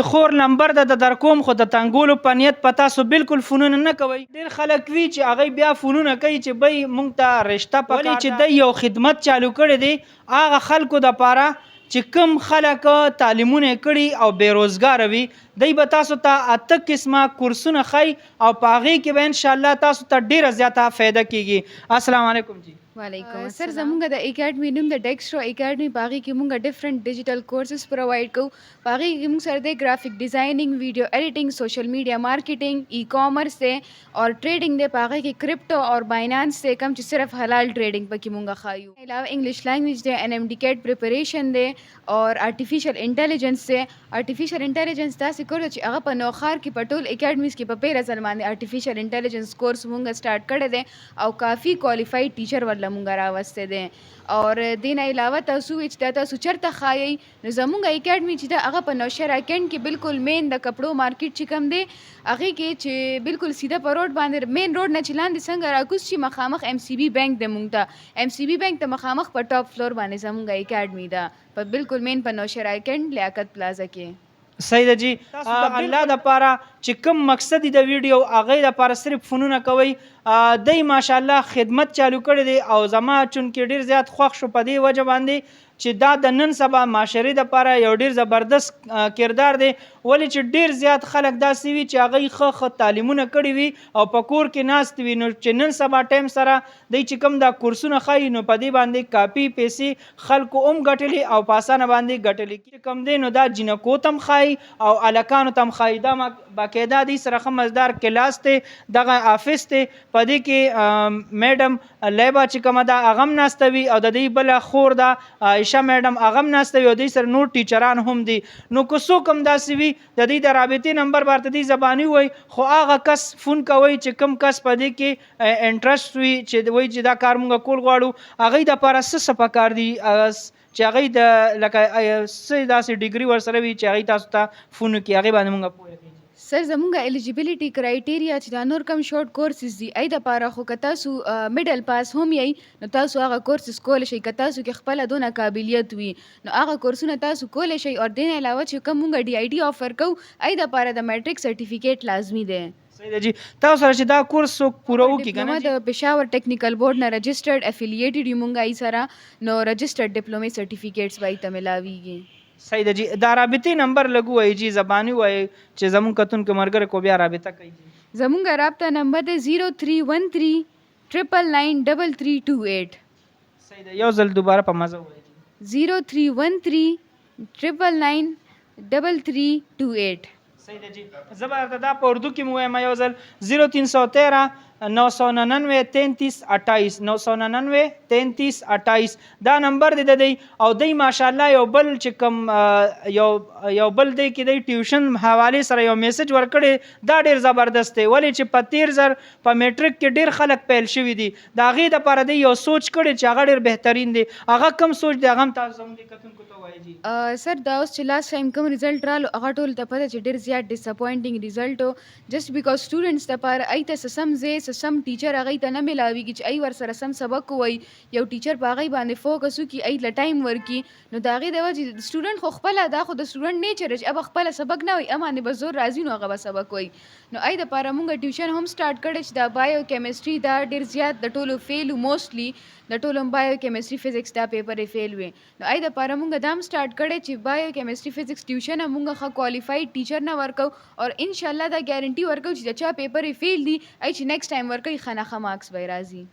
خور نمبر د در کوم خو د تنګولو په نیت په تاسو بالکل فونونه نه کوئ. ډېر خلک وي چې هغوی بیا فونونه کوي چې بی موږ ته رشته پکار ده. ولې چې دی یو خدمت چالو کړی دی هغه خلکو دپاره چې کوم خلک تعلیمونه کړي او بېروزګاره وي دی به تاسو ته 8 قسمه کورسونه ښایي او په هغې کې به انشاءالله تاسو ته ډېره زیاته فایده کیږي. السلام علیکم جی. وعلیکم سر. زمونږ د اکیډمي نوم د ډیکسټرو اکیډمي په هغې کې مونږ ډفرنٹ ډیجیټل کورسز پرووایډ کوو. په هغې کې مونږ سره د ګرافک ډیزایننګ، ویډیو ایډیټنګ، سوشل میډیا مارکیټنګ، ای کامرس دی اور ټریډنګ دی. په هغې کې کرپټو اور باینانس دی کوم چې صرف حلال ټریډنګ پکې مونږ ښایو. علاوه انګلیش لینګویج دی، ان ایم ډي کیټ پریپریشن دی اور آرټیفیشل انټیلیجنس دی. آرټیفیشل انټیلیجنس داسې کور دی چې هغه په نوښار کې په ټول اکیډمیز کې په پیره ځل باندې آرټیفیشل انټیلیجنس کورس مونږ سټارټ کړی دی او کافي کوالیفاید ټیچر ورله مونږ راوستی دی. اور دین علاوه تاسو چې دا تاسو چرته ښایئ نو زمونږ اکیډمي چې ده هغه په نوشهره کینټ کې بالکل مین د کپړو مارکیټ چې کوم دی هغې کې چې بالکل سیده په روډ باندې مین روډ نه چې لاندې څنګه راکوز شي مخامخ ایم سی بي بینک دی. مونږ ته ایم سی بي بینک ته مخامخ په ټاپ فلور باندې زمونږ اکیډمي ده په بالکل مین په نوشهره کینټ لیاقت پلازا کې. صحیح ده جی. تاسو د الله دپاره چې کوم مقصد د ویډیو هغې دپاره صرف فونونه کوئ دی ماشاءالله خدمت چالو کړی دی او زما چونکې ډېر زیات خوښ شو په دې وجه باندې چې دا د نن سبا معاشرې دپاره یو ډېر زبردست کردار دی. ولې چې ډېر زیات خلک داسې وي چې هغوی ښه تعلیمونه کړي وي او په کور کې ناست وي نو چې نن سبا ټایم سره دی چې کوم دا کورسونه ښایي نو په دې باندې کاپي پیسې خلکو هم ګټلي او په اسانه باندې ګټلي چې کوم دی نو دا جینکو ته هم ښایي او هلکانو ته هم ښایي. دا باقاعده دی سره ښه مزدار کلاس دی دغه آفس دی په دې کې میډم لیبه چې کومه ده هغه هم ناسته وي او د دې بله خور ده عایشه میډم هغه هم ناسته وي او دوی سره نور ټیچران هم دي. نو که څوک هم داسې وي د دوی د رابطې نمبر به ورته دوی زباني ووایي خو هغه کس فون کوئ چې کوم کس په دې کې انټرسټ وي چې وایي چې دا کار مونږ کول غواړو هغوی دپاره څه پکار دي چې هغوی د لکه څه داسې ډیګري ورسره وي چې هغوی تاسو ته فون وکړي هغې باندې مونږ پوهه کړي. سر زمونږ ایلیجیبیلیټي کرایټیریا چې دا نور کم شارټ کورسز دي ای دپاره خو که تاسو میډل پاس هم یئ نو تاسو هغه کورسز کولی شئ. که تاسو کې خپله دونه قابلیت وي نو هغه کورسونه تاسو کولی شئ. اور دین علاوه چې کوم مونږ ډي آی ډي آفر کوو ای دپاره د میټریک سرټیفیکیټ لازمي دی. صحیح ده جی. تاسو سره چې دا کورس څوک پوره وکړي که نه د پېښور ټیکنیکل بورډ نه رجسټرډ افیلیټډ یو مونږ ای سره نو رجسټرډ ډپلومې سرټیفیکیټس به ای ته ملاویږي. صحیح ده جی. دا رابطې نمبر لږ ووایي جی زباني ووایي چې زمونږ کتونکو ملګرو کو بیا رابطه کوي. زمونږ رابطه نمبر دی 0313 999 3328. صحیح ده. یو ځل دوباره په مزه ووایي. 0313 999 3328. صحیح ده جی. زه به درته دا په اردو کې مو وایم یو ځل 0313 999 3328 999 3328 دا نمبر دی د دی او دی ماشاءالله یو بل چې کوم یو بل دی کې دی ټیوشن حوالې سره یو میسج ورکړی دا ډېر زبردست دی. ولې چې په 13,000 په میټریک کې ډېر خلک پیل شوي دي د هغې دپاره دی یو سوچ کړی چې هغه ډېر بهترین دی. هغه کوم سوچ دی هغه هم تاسو زموږ کتونکو ته وایي جی. سر دا اوس چې لاست ټایم کوم ریزلټ رالو هغه ټولو ته پته چې ډېر زیات ډساپوینټینګ ریزلټ و جسټ بیکاز سټوډنټس دپاره ای ته څه سم ځای څه سم ټیچر هغوی ته نه میلاویږي چې ای ورسره سم سبق ووایي. یو ټیچر په هغوی باندې فوکس وکړي ای له ټایم ورکړي نو د هغې د وجې سټوډنټ خو خپله دا خو د سټوډنټ نیچر چې اب خپله سبق نه وایي ا باندې به زور راځي نو هغه به سبق وایي. نو ای دپاره مونږ ټیوشن هم سټارټ کړی چې دا بایو کیمسټري دا ډېر زیات د ټولو فیل و موسټلی د ټولو بایو کیمسټري فزکس دا پیپر یې فیل وي. نو ای دپاره مونږ دا هم سټارټ کړی چې بایو کیمسټري فزکس ټیوشن هم مونږ ښه کوالیفاید ټیچر نه ورکو اور انشاءالله دا ګارنټي ورکو چې د چا پیپر یې فیل دي ای چې نیکسټ ټایم ورکوي ښه نه ښه مارکس به یې راځي.